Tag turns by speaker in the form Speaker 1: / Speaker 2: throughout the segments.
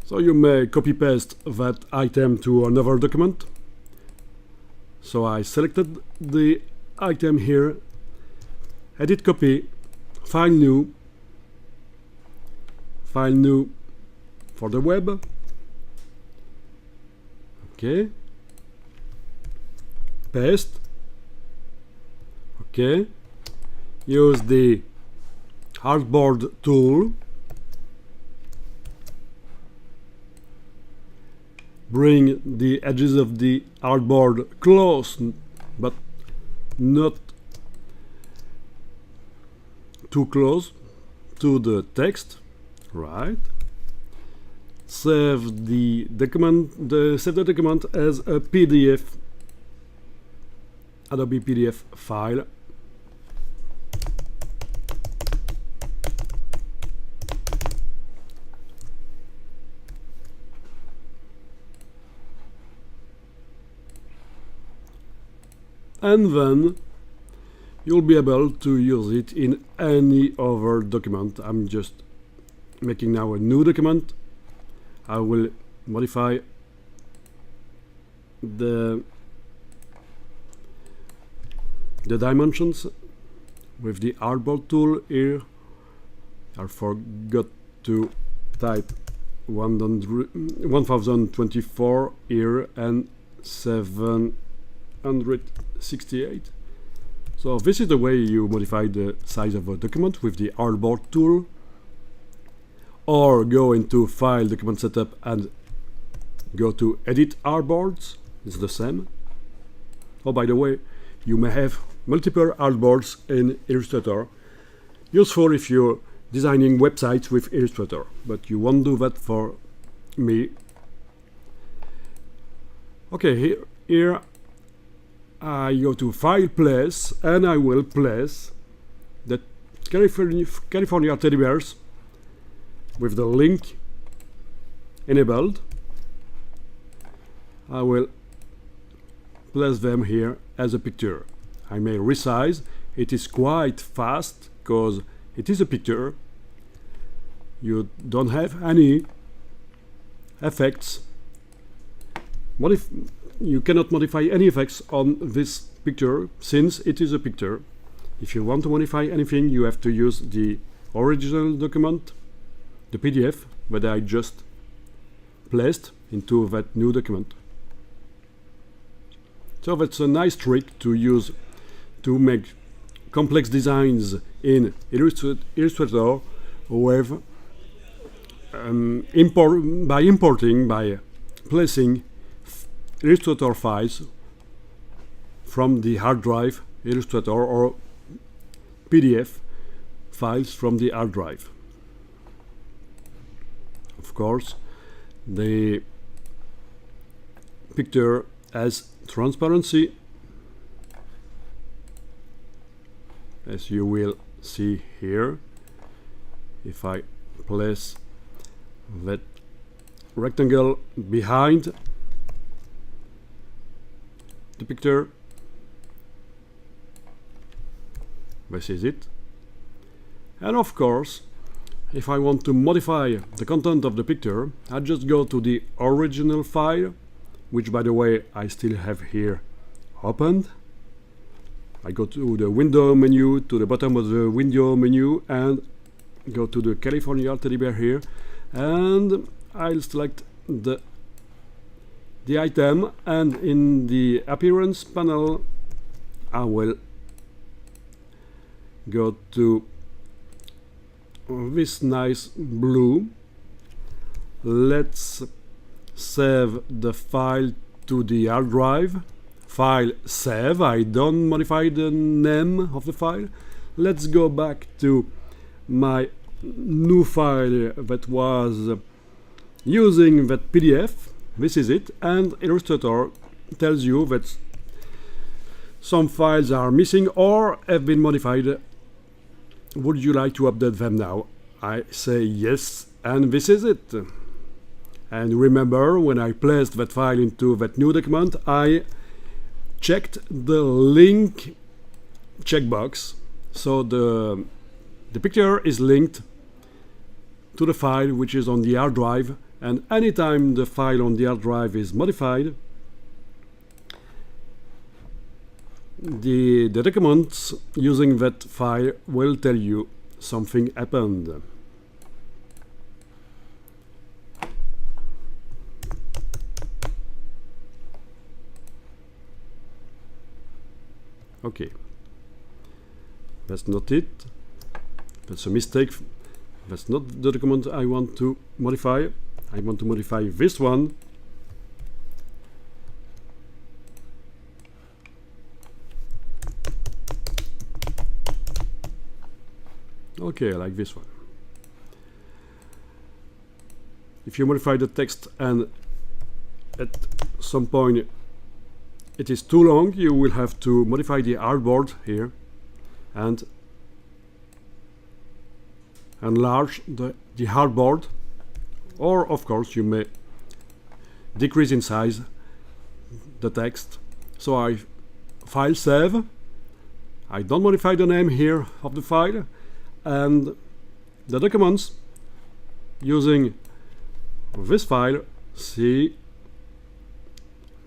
Speaker 1: So you may copy paste that item to another document. So I selected the item here, edit copy, file new for the web. Okay, paste. Okay, use the artboard tool, bring the edges of the artboard close but not too close to the text. Right, save the document as a PDF, Adobe PDF file. And then you'll be able to use it in any other document. I'm just making now a new document. I will modify the dimensions with the artboard tool here. I forgot to type 1024 here and 768. So this is the way you modify the size of a document with the artboard tool. Or go into File, Document Setup, and go to Edit Artboards. It's the same. Oh, by the way, you may have multiple artboards in Illustrator. Useful if you're designing websites with Illustrator, but you won't do that for me. Okay, here I go to File, Place, and I will place the California teddy bears with the link enabled. I will place them here as a picture. I may resize. It is quite fast because it is a picture. You don't have any effects. You cannot modify any effects on this picture since it is a picture. If you want to modify anything, you have to use the original document, the PDF that I just placed into that new document. So that's a nice trick to use to make complex designs in Illustrator with by placing Illustrator files from the hard drive Illustrator or PDF files from the hard drive. Of course, the picture has transparency, as you will see here. If I place that rectangle behind the picture, this is it. And of course, if I want to modify the content of the picture, I just go to the original file, which by the way I still have here opened. I go to the window menu, to the bottom of the window menu, and go to the California teddy bear here, and I'll select the item, and in the appearance panel I will go to this nice blue. Let's save the file to the hard drive. File save. I don't modify the name of the file. Let's go back to my new file that was using that PDF. This is it, and Illustrator tells you that some files are missing or have been modified. Would you like to update them now? I say yes, and this is it. And remember, when I placed that file into that new document, I checked the link checkbox, so the picture is linked to the file which is on the hard drive and anytime the file on the hard drive is modified, the documents using that file will tell you something happened. Okay, that's not it. That's a mistake. That's not the document I want to modify. I want to modify this one. Okay, I like this one. If you modify the text and at some point it is too long, you will have to modify the artboard here and enlarge the artboard, or of course you may decrease in size the text. So I file save. I don't modify the name here of the file, and the documents using this file see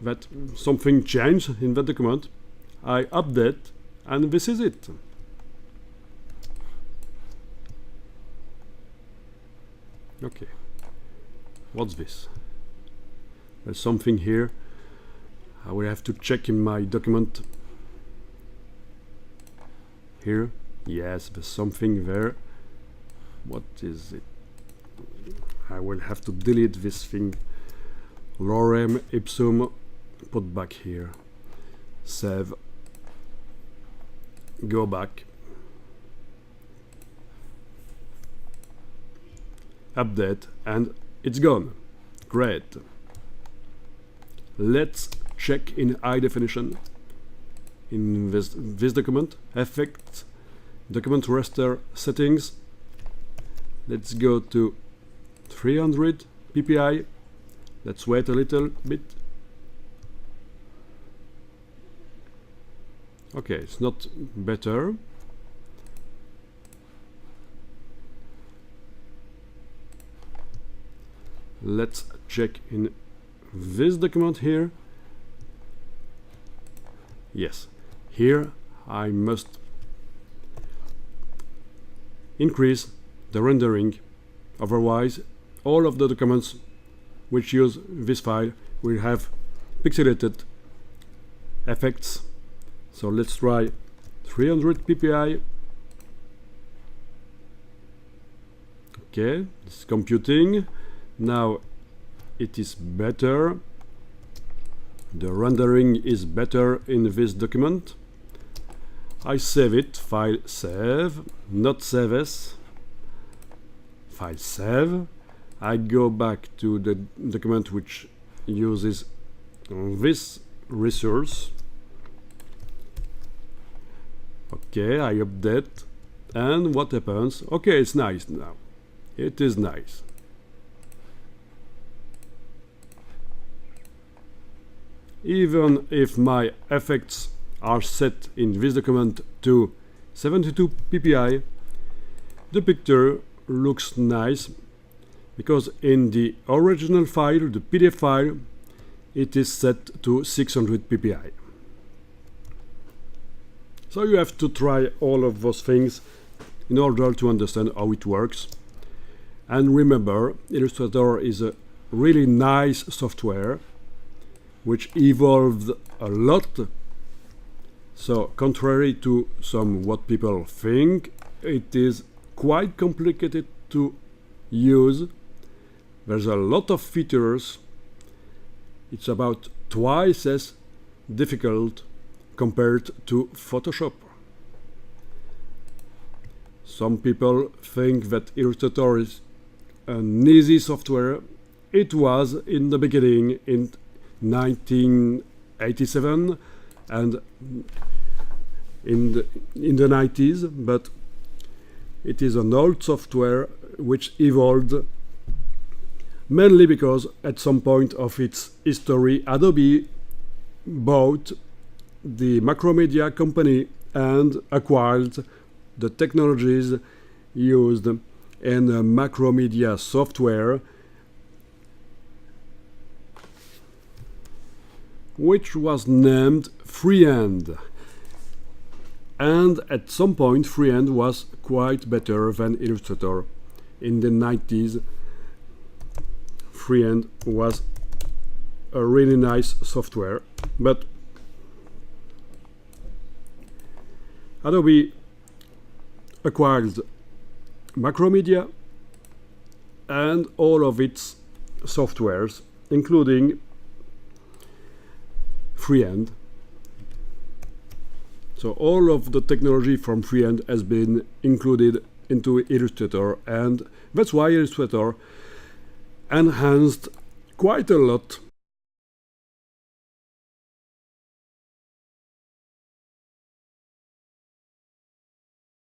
Speaker 1: that something changed in the document. I update, and this is it. Okay, what's this? There's something here. I will have to check in my document. Here, yes, there's something there. What is it? I will have to delete this thing. Lorem ipsum, put back here. Save. Go back. Update, and it's gone. Great. Let's check in high definition in this document. Effects, document raster settings. Let's go to 300 ppi. Let's wait a little bit. Okay, it's not better. Let's check in this document here. Yes, here I must increase the rendering, otherwise all of the documents which use this file will have pixelated effects. So let's try 300 ppi. Okay, it's computing. Now it is better. The rendering is better in this document. I save it, file save, not save as, file save. I go back to the document which uses this resource. Okay, I update, and what happens? Okay, it's nice now. It is nice. Even if my effects are set in this document to 72 ppi, the picture looks nice, because in the original file, the PDF file, it is set to 600 ppi. So you have to try all of those things in order to understand how it works. And remember, Illustrator is a really nice software which evolved a lot. So contrary to what people think, it is quite complicated to use. There's a lot of features. It's about twice as difficult compared to Photoshop. Some people think that Illustrator is an easy software. It was in the beginning, in 1987 and in the 90s, but it is an old software which evolved mainly because at some point of its history, Adobe bought the Macromedia company and acquired the technologies used in Macromedia software, which was named Freehand. And at some point Freehand was quite better than Illustrator. In the 90s, Freehand was a really nice software, but Adobe acquired Macromedia and all of its softwares, including Freehand. So all of the technology from Freehand has been included into Illustrator, and that's why Illustrator enhanced quite a lot